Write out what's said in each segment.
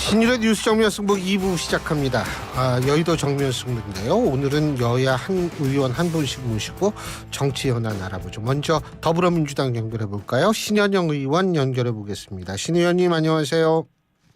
신일의 뉴스 정면 승부 2부 시작합니다. 여의도 정면 승부인데요. 오늘은 여야 한 의원 한 분씩 모시고 정치 현안 알아보죠. 먼저 더불어민주당 연결해 볼까요? 신현영 의원 연결해 보겠습니다. 신 의원님 안녕하세요.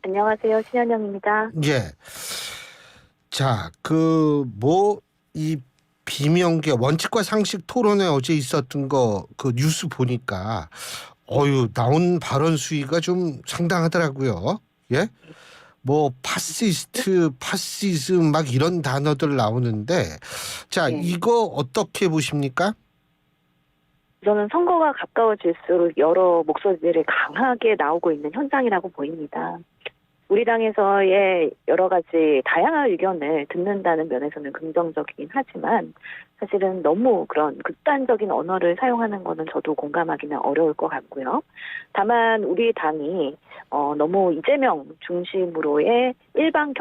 안녕하세요. 신현영입니다. 예. 자, 이 비명계 원칙과 상식 토론회 어제 있었던 거 그 뉴스 보니까 나온 발언 수위가 좀 상당하더라고요. 예? 뭐 파시스트, 파시즘 막 이런 단어들 나오는데 자, 네. 이거 어떻게 보십니까? 저는 선거가 가까워질수록 여러 목소리들이 강하게 나오고 있는 현상이라고 보입니다. 우리 당에서의 여러 가지 다양한 의견을 듣는다는 면에서는 긍정적이긴 하지만 사실은 너무 그런 극단적인 언어를 사용하는 거는 저도 공감하기는 어려울 것 같고요. 다만 우리 당이 너무 이재명 중심으로의 일방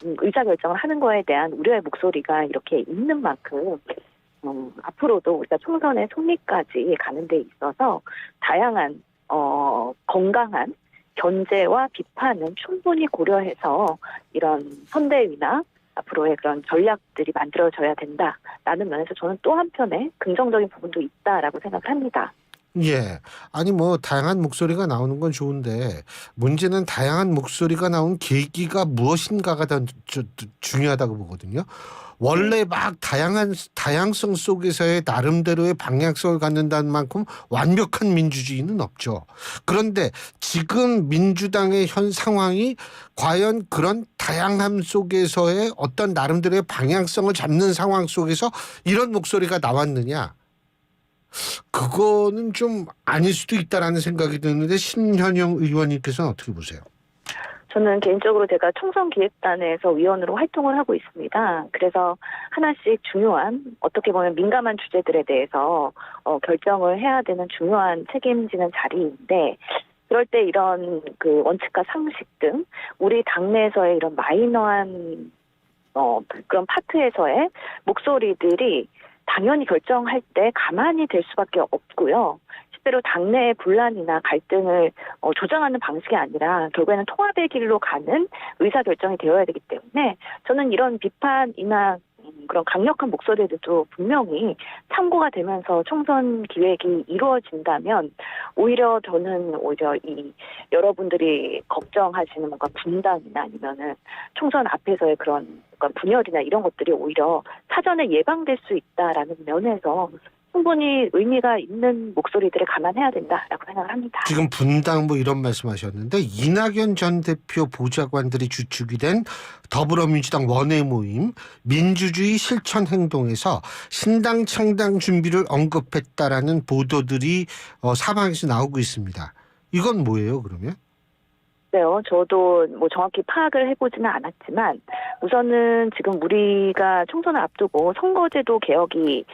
의사결정을 하는 거에 대한 우려의 목소리가 이렇게 있는 만큼 앞으로도 우리가 총선의 승리까지 가는 데 있어서 다양한 건강한 견제와 비판은 충분히 고려해서 이런 선대위나 앞으로의 그런 전략들이 만들어져야 된다라는 면에서 저는 또 한편에 긍정적인 부분도 있다라고 생각합니다. 예. 아니 뭐 다양한 목소리가 나오는 건 좋은데 문제는 다양한 목소리가 나온 계기가 무엇인가가 더 중요하다고 보거든요. 원래 막 다양성 속에서의 나름대로의 방향성을 갖는다는 만큼 완벽한 민주주의는 없죠. 그런데 지금 민주당의 현 상황이 과연 그런 다양함 속에서의 어떤 나름대로의 방향성을 잡는 상황 속에서 이런 목소리가 나왔느냐? 그거는 좀 아닐 수도 있다라는 생각이 드는데 신현영 의원님께서는 어떻게 보세요? 저는 개인적으로 제가 총선기획단에서 위원으로 활동을 하고 있습니다. 그래서 하나씩 중요한 어떻게 보면 민감한 주제들에 대해서 결정을 해야 되는 중요한 책임지는 자리인데 그럴 때 이런 그 원칙과 상식 등 우리 당내에서의 이런 마이너한 그런 파트에서의 목소리들이 당연히 결정할 때 가만히 될 수밖에 없고요. 실제로 당내의 분란이나 갈등을 조장하는 방식이 아니라 결국에는 통합의 길로 가는 의사결정이 되어야 되기 때문에 저는 이런 비판이나 그런 강력한 목소리들도 분명히 참고가 되면서 총선 기획이 이루어진다면 오히려 저는 이 여러분들이 걱정하시는 뭔가 분단이나 아니면은 총선 앞에서의 그런 분열이나 이런 것들이 오히려 사전에 예방될 수 있다라는 면에서 충분히 의미가 있는 목소리들을 감안해야 된다라고 생각을 합니다. 지금 분당 뭐 이런 말씀하셨는데 이낙연 전 대표 보좌관들이 주축이 된 더불어민주당 원외 모임 민주주의 실천 행동에서 신당 창당 준비를 언급했다라는 보도들이 사방에서 나오고 있습니다. 이건 뭐예요, 그러면? 네요. 저도 뭐 정확히 파악을 해보지는 않았지만 우선은 지금 우리가 총선을 앞두고 선거제도 개혁이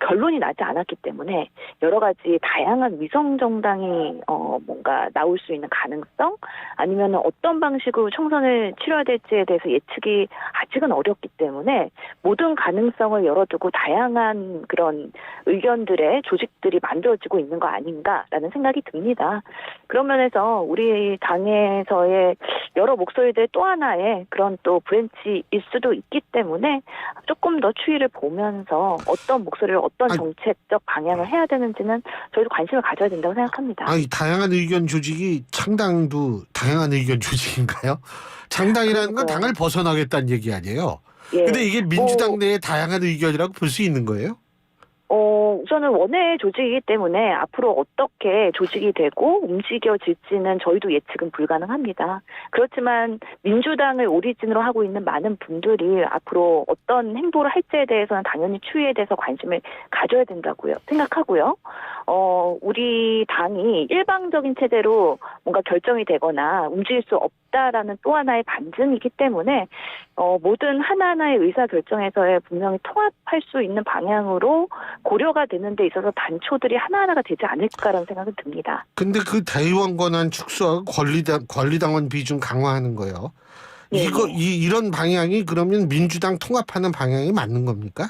결론이 나지 않았기 때문에 여러 가지 다양한 위성 정당이 뭔가 나올 수 있는 가능성 아니면 어떤 방식으로 총선을 치러야 될지에 대해서 예측이 아직은 어렵기 때문에 모든 가능성을 열어두고 다양한 그런 의견들의 조직들이 만들어지고 있는 거 아닌가라는 생각이 듭니다. 그런 면에서 우리 당에서의 여러 목소리들 또 하나의 그런 또 브랜치일 수도 있기 때문에 조금 더 추이를 보면서 어떤 목소리를 어떤 정책적 방향을 해야 되는지는 저희도 관심을 가져야 된다고 생각합니다. 다양한 의견 조직이 창당도 다양한 의견 조직인가요? 창당이라는 건 당을 벗어나겠다는 얘기 아니에요? 예. 근데 이게 민주당 내에 다양한 의견이라고 볼 수 있는 거예요? 우선은 원외 조직이기 때문에 앞으로 어떻게 조직이 되고 움직여질지는 저희도 예측은 불가능합니다. 그렇지만 민주당을 오리진으로 하고 있는 많은 분들이 앞으로 어떤 행보를 할지에 대해서는 당연히 추이에 대해서 관심을 가져야 된다고요 생각하고요. 우리 당이 일방적인 체제로 뭔가 결정이 되거나 움직일 수 없다라는 또 하나의 반증이기 때문에 모든 하나하나의 의사결정에서의 분명히 통합할 수 있는 방향으로 고려가 되는 데 있어서 단초들이 하나하나가 되지 않을까라는 생각은 듭니다. 근데 그 대의원 권한 축소하고 권리당원 비중 강화하는 거요. 네네. 이런 방향이 그러면 민주당 통합하는 방향이 맞는 겁니까?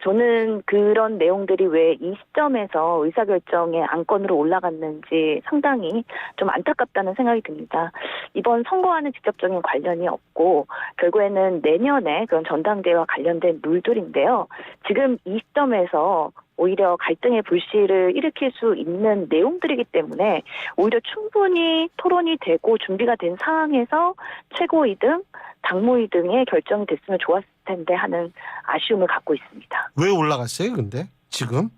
저는 그런 내용들이 왜 이 시점에서 의사결정의 안건으로 올라갔는지 상당히 좀 안타깝다는 생각이 듭니다. 이번 선거와는 직접적인 관련이 없고 결국에는 내년에 그런 전당대회와 관련된 룰들인데요. 지금 이 시점에서 오히려 갈등의 불씨를 일으킬 수 있는 내용들이기 때문에 오히려 충분히 토론이 되고 준비가 된 상황에서 최고 2등, 당무 2등의 결정이 됐으면 좋았을 텐데 하는 아쉬움을 갖고 있습니다. 왜 올라갔어요, 근데 지금?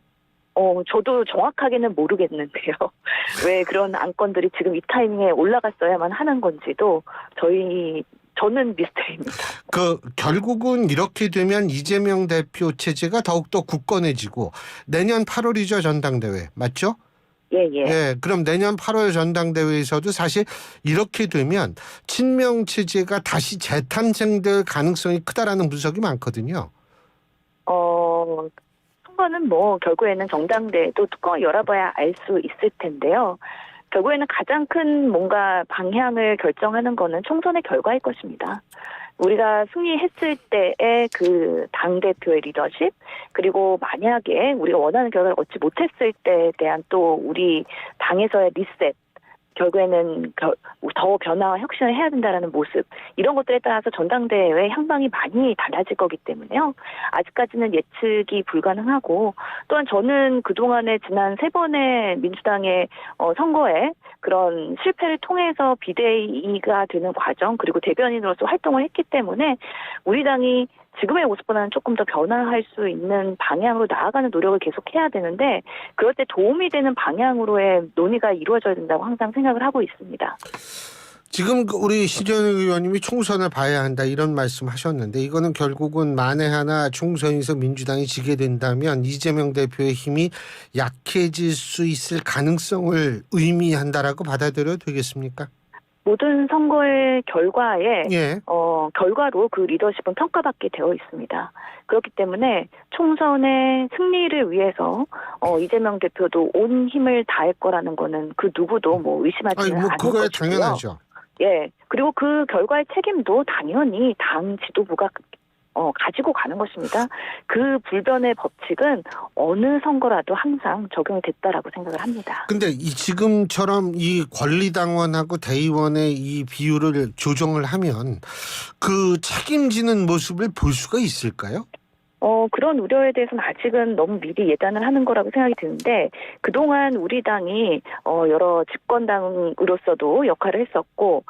저도 정확하게는 모르겠는데요. 왜 그런 안건들이 지금 이 타이밍에 올라갔어야만 하는 건지도 저는 미스터리입니다. 결국은 이렇게 되면 이재명 대표 체제가 더욱더 굳건해지고 내년 8월이죠, 전당대회. 맞죠? 예. 예, 그럼 내년 8월 전당대회에서도 사실 이렇게 되면 친명 체제가 다시 재탄생될 가능성이 크다라는 분석이 많거든요. 선거는 결국에는 정당대회도 뚜껑을 열어봐야 알 수 있을 텐데요. 결국에는 가장 큰 뭔가 방향을 결정하는 거는 총선의 결과일 것입니다. 우리가 승리했을 때의 그 당대표의 리더십, 그리고 만약에 우리가 원하는 결과를 얻지 못했을 때에 대한 또 우리 당에서의 리셋, 결국에는 더 변화와 혁신을 해야 된다는 모습, 이런 것들에 따라서 전당대회의 향방이 많이 달라질 거기 때문에요. 아직까지는 예측이 불가능하고, 또한 저는 그동안에 지난 3번의 민주당의 선거에 그런 실패를 통해서 비대위가 되는 과정, 그리고 대변인으로서 활동을 했기 때문에 우리 당이 지금의 모습보다는 조금 더 변화할 수 있는 방향으로 나아가는 노력을 계속해야 되는데, 그럴 때 도움이 되는 방향으로의 논의가 이루어져야 된다고 항상 생각을 하고 있습니다. 지금 우리 신재원 의원님이 총선을 봐야 한다 이런 말씀하셨는데, 이거는 결국은 만에 하나 총선에서 민주당이 지게 된다면 이재명 대표의 힘이 약해질 수 있을 가능성을 의미한다라고 받아들여도 되겠습니까? 모든 선거의 결과에 예. 결과로 그 리더십은 평가받게 되어 있습니다. 그렇기 때문에 총선의 승리를 위해서 이재명 대표도 온 힘을 다할 거라는 거는 그 누구도 의심하지는 않을 그거야 것이고요. 당연하죠. 예. 그리고 그 결과의 책임도 당연히 당 지도부가 가지고 가는 것입니다. 그 불변의 법칙은 어느 선거라도 항상 적용이 됐다라고 생각을 합니다. 근데 지금처럼 이 권리당원하고 대의원의 이 비율을 조정을 하면 그 책임지는 모습을 볼 수가 있을까요? 그런 우려에 대해서는 아직은 너무 미리 예단을 하는 거라고 생각이 드는데, 그동안 우리 당이 여러 집권당으로서도 역할을 했었고,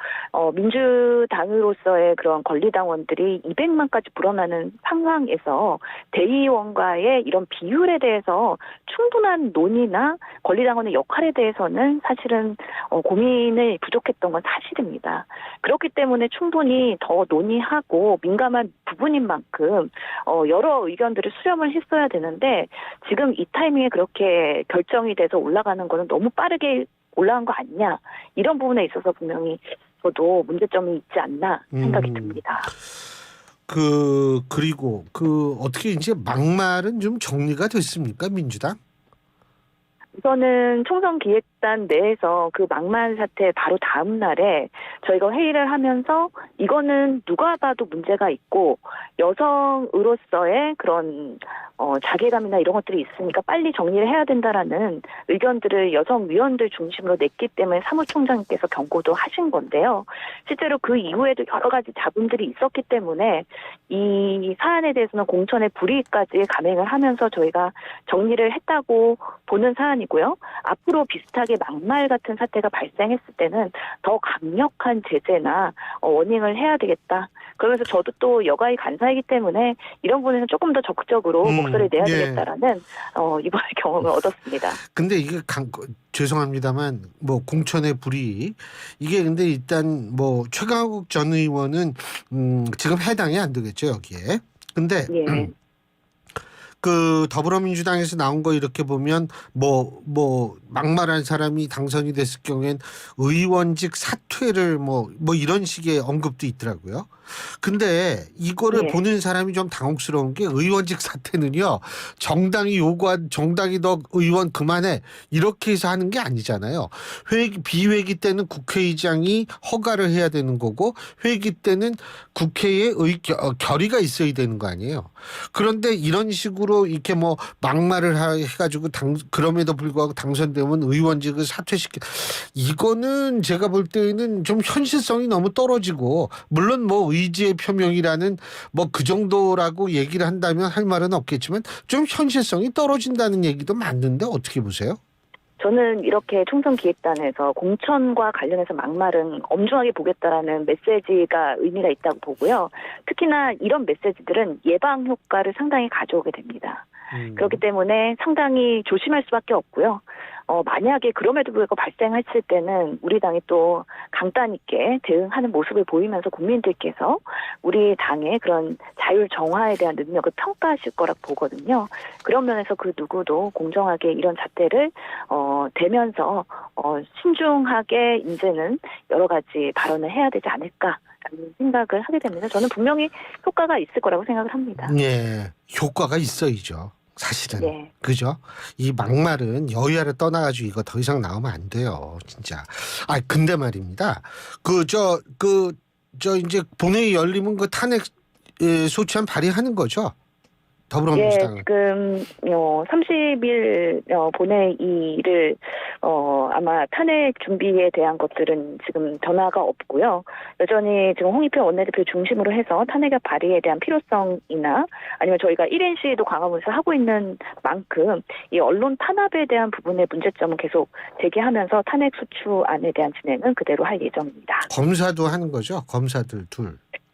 민주당으로서의 그런 권리당원들이 200만까지 불어나는 상황에서 대의원과의 이런 비율에 대해서 충분한 논의나 권리당원의 역할에 대해서는 사실은 고민을 부족했던 건 사실입니다. 그렇기 때문에 충분히 더 논의하고 민감한 부분인 만큼 여러 의견들을 수렴을 했어야 되는데, 지금 이 타이밍에 그렇게 결정이 돼서 올라가는 거는 너무 빠르게 올라간 거 아니냐, 이런 부분에 있어서 분명히 저도 문제점이 있지 않나 생각이 듭니다. 그리고 어떻게 이제 막말은 좀 정리가 됐습니까, 민주당? 우선은 총선 기획단 내에서 그 막말 사태 바로 다음 날에 저희가 회의를 하면서 이거는 누가 봐도 문제가 있고 여성으로서의 그런 자괴감이나 이런 것들이 있으니까 빨리 정리를 해야 된다라는 의견들을 여성위원들 중심으로 냈기 때문에 사무총장님께서 경고도 하신 건데요. 실제로 그 이후에도 여러 가지 자문들이 있었기 때문에 이 사안에 대해서는 공천의 불이익까지 감행을 하면서 저희가 정리를 했다고 보는 사안이고요. 앞으로 비슷하게 막말 같은 사태가 발생했을 때는 더 강력한 제재나 워닝을 해야 되겠다. 그러면서 저도 또 여가의 간사이기 때문에 이런 부분에는 조금 더 적극적으로 목소리를 내야 되겠다라는 이번에 경험을 얻었습니다. 근데 이게 죄송합니다만 공천의 불이익, 이게 근데 일단 최강욱 전 의원은 지금 해당이 안 되겠죠, 여기에. 근데 예. 그 더불어민주당에서 나온 거 이렇게 보면 뭐 막말한 사람이 당선이 됐을 경우엔 의원직 사퇴를 뭐 이런 식의 언급도 있더라고요. 근데 이거를 예. 보는 사람이 좀 당혹스러운 게 의원직 사퇴는요. 정당이 너 의원 그만해 이렇게 해서 하는 게 아니잖아요. 비회기 때는 국회의장이 허가를 해야 되는 거고 회기 때는 국회의 결의가 있어야 되는 거 아니에요. 그런데 이런 식으로 이렇게 뭐 막말을 해가지고 그럼에도 불구하고 당선되면 의원직을 사퇴시켜 이거는 제가 볼 때는 좀 현실성이 너무 떨어지고 물론 뭐 의지의 표명이라는 뭐 그 정도라고 얘기를 한다면 할 말은 없겠지만 좀 현실성이 떨어진다는 얘기도 맞는데 어떻게 보세요? 저는 이렇게 총선 기획단에서 공천과 관련해서 막말은 엄중하게 보겠다라는 메시지가 의미가 있다고 보고요. 특히나 이런 메시지들은 예방 효과를 상당히 가져오게 됩니다. 그렇기 때문에 상당히 조심할 수밖에 없고요. 만약에 그럼에도 불구하고 발생했을 때는 우리 당이 또 강단 있게 대응하는 모습을 보이면서 국민들께서 우리 당의 그런 자율 정화에 대한 능력을 평가하실 거라고 보거든요. 그런 면에서 그 누구도 공정하게 이런 잣대를 대면서 신중하게 이제는 여러 가지 발언을 해야 되지 않을까라는 생각을 하게 됩니다. 저는 분명히 효과가 있을 거라고 생각을 합니다. 네, 효과가 있어야죠. 사실은. 네. 그죠? 이 막말은 여야를 떠나가지고 이거 더 이상 나오면 안 돼요. 진짜. 근데 말입니다. 이제 본회의 열리면 그 탄핵 소추안 발의하는 거죠? 더불어민주당은. 지금 30일 본회의를 아마 탄핵 준비에 대한 것들은 지금 변화가 없고요. 여전히 지금 홍익표 원내대표 중심으로 해서 탄핵의 발의에 대한 필요성이나 아니면 저희가 1인 시위도 광화문에서 하고 있는 만큼 이 언론 탄압에 대한 부분의 문제점은 계속 제기하면서 탄핵 소추안에 대한 진행은 그대로 할 예정입니다. 검사도 하는 거죠? 검사들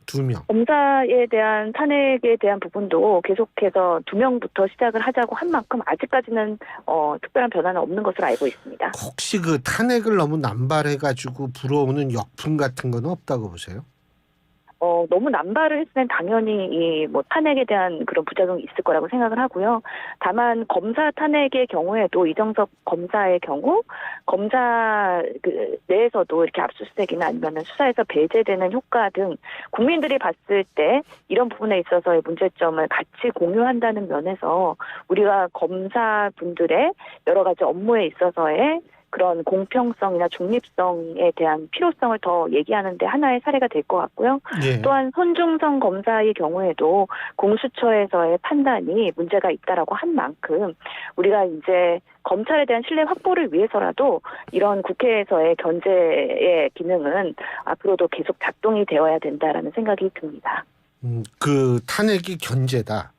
두 명. 검사에 대한 탄핵에 대한 부분도 계속해서 2명부터 시작을 하자고 한 만큼 아직까지는 특별한 변화는 없는 것으로 알고 있습니다. 혹시 그 탄핵을 너무 남발해가지고 불어오는 역풍 같은 건 없다고 보세요? 너무 남발을 했으면 당연히 뭐 탄핵에 대한 그런 부작용이 있을 거라고 생각을 하고요. 다만 검사 탄핵의 경우에도 이정석 검사의 경우 검사 내에서도 이렇게 압수수색이나 아니면 수사에서 배제되는 효과 등 국민들이 봤을 때 이런 부분에 있어서의 문제점을 같이 공유한다는 면에서 우리가 검사분들의 여러 가지 업무에 있어서의 그런 공평성이나 중립성에 대한 필요성을 더 얘기하는 데 하나의 사례가 될 것 같고요. 예. 또한 손중성 검사의 경우에도 공수처에서의 판단이 문제가 있다라고 한 만큼 우리가 이제 검찰에 대한 신뢰 확보를 위해서라도 이런 국회에서의 견제의 기능은 앞으로도 계속 작동이 되어야 된다라는 생각이 듭니다. 그 탄핵이 견제다.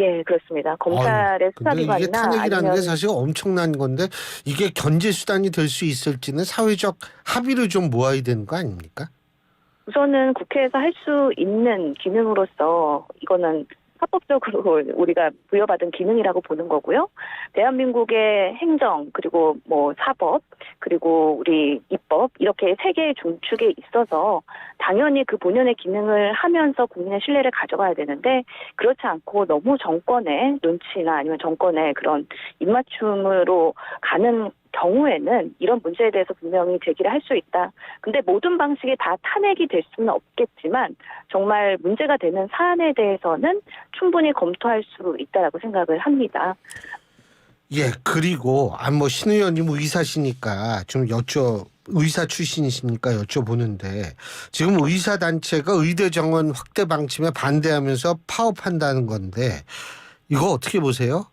예, 그렇습니다. 검찰의 근데 이게 수사기관이나 탄핵이라는 아니면 게 사실 엄청난 건데 이게 견제 수단이 될 수 있을지는 사회적 합의를 좀 모아야 되는 거 아닙니까? 우선은 국회에서 할 수 있는 기능으로서 이거는 합법적으로 우리가 부여받은 기능이라고 보는 거고요. 대한민국의 행정 그리고 뭐 사법 그리고 우리 입법 이렇게 세 개의 중축에 있어서 당연히 그 본연의 기능을 하면서 국민의 신뢰를 가져가야 되는데 그렇지 않고 너무 정권의 눈치나 아니면 정권의 그런 입맞춤으로 가는 경우에는 이런 문제에 대해서 분명히 제기를 할 수 있다. 근데 모든 방식이 다 탄핵이 될 수는 없겠지만 정말 문제가 되는 사안에 대해서는 충분히 검토할 수 있다라고 생각을 합니다. 예, 그리고 뭐 신 의원님 의사시니까 좀 의사 출신이시니까 여쭤보는데 지금 의사 단체가 의대 정원 확대 방침에 반대하면서 파업한다는 건데 이거 어떻게 보세요?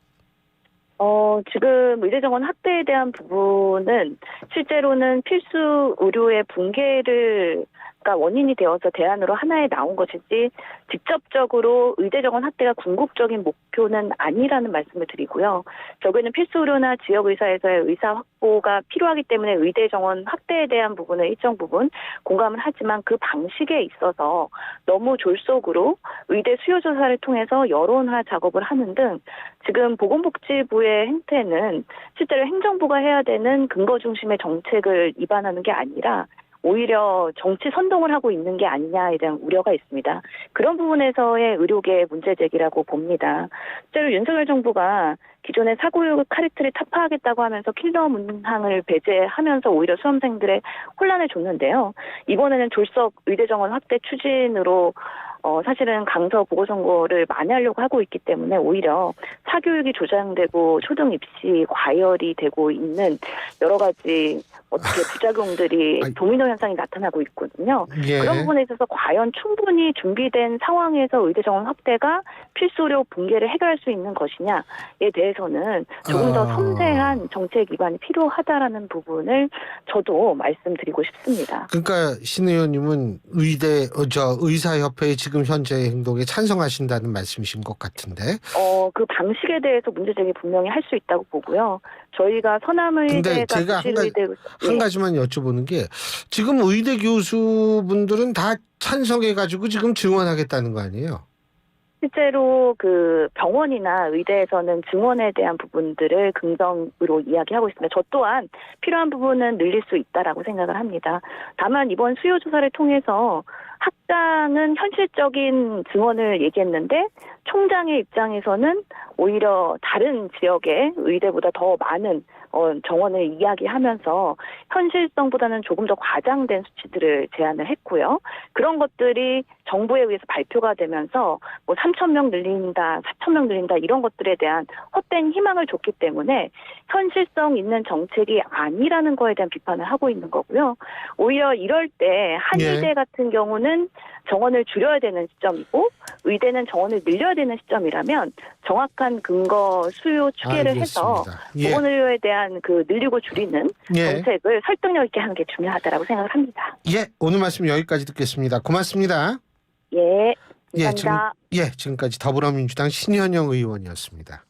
지금 의대 정원 확대에 대한 부분은 실제로는 필수 의료의 붕괴를 원인이 되어서 대안으로 하나에 나온 것이지 직접적으로 의대 정원 확대가 궁극적인 목표는 아니라는 말씀을 드리고요. 결국에는 필수 의료나 지역 의사에서의 의사 확보가 필요하기 때문에 의대 정원 확대에 대한 부분은 일정 부분 공감을 하지만 그 방식에 있어서 너무 졸속으로 의대 수요 조사를 통해서 여론화 작업을 하는 등 지금 보건복지부의 행태는 실제로 행정부가 해야 되는 근거 중심의 정책을 입안하는 게 아니라 오히려 정치 선동을 하고 있는 게 아니냐에 대한 우려가 있습니다. 그런 부분에서의 의료계의 문제 제기라고 봅니다. 실제로 윤석열 정부가 기존의 사교육 카리트를 타파하겠다고 하면서 킬러 문항을 배제하면서 오히려 수험생들의 혼란을 줬는데요. 이번에는 졸속 의대 정원 확대 추진으로 사실은 강서 보궐선거를 만회하려고 하고 있기 때문에 오히려 사교육이 조장되고 초등 입시 과열이 되고 있는 여러 가지 어떻게 부작용들이 도미노 현상이 나타나고 있거든요. 예. 그런 부분에 있어서 과연 충분히 준비된 상황에서 의대 정원 확대가 필수료 붕괴를 해결할 수 있는 것이냐에 대해서는 조금 더 섬세한 정책 기반이 필요하다라는 부분을 저도 말씀드리고 싶습니다. 그러니까 신 의원님은 의사협회의 지금 현재의 행동에 찬성하신다는 말씀이신 것 같은데. 그 방식에 대해서 문제 제기 분명히 할 수 있다고 보고요. 저희가 근데 서남의대가 제가 한 가지만 여쭤보는 게 지금 의대 교수분들은 다 찬성해가지고 지금 증원하겠다는 거 아니에요? 실제로 그 병원이나 의대에서는 증원에 대한 부분들을 긍정으로 이야기하고 있습니다. 저 또한 필요한 부분은 늘릴 수 있다라고 생각을 합니다. 다만 이번 수요 조사를 통해서 학장은 현실적인 증원을 얘기했는데 총장의 입장에서는 오히려 다른 지역의 의대보다 더 많은 정원을 이야기하면서 현실성보다는 조금 더 과장된 수치들을 제안을 했고요. 그런 것들이 정부에 의해서 발표가 되면서 뭐 3,000명 늘린다, 4,000명 늘린다 이런 것들에 대한 헛된 희망을 줬기 때문에 현실성 있는 정책이 아니라는 거에 대한 비판을 하고 있는 거고요. 오히려 이럴 때 한의대 같은 경우는 정원을 줄여야 되는 시점이고 의대는 정원을 늘려야 되는 시점이라면 정확한 근거 수요 추계를 해서 보건의료에 대한 그 늘리고 줄이는 정책을 설득력 있게 하는 게 중요하다라고 생각을 합니다. 예, 오늘 말씀 여기까지 듣겠습니다. 고맙습니다. 예, 감사합니다. 지금까지 더불어민주당 신현영 의원이었습니다.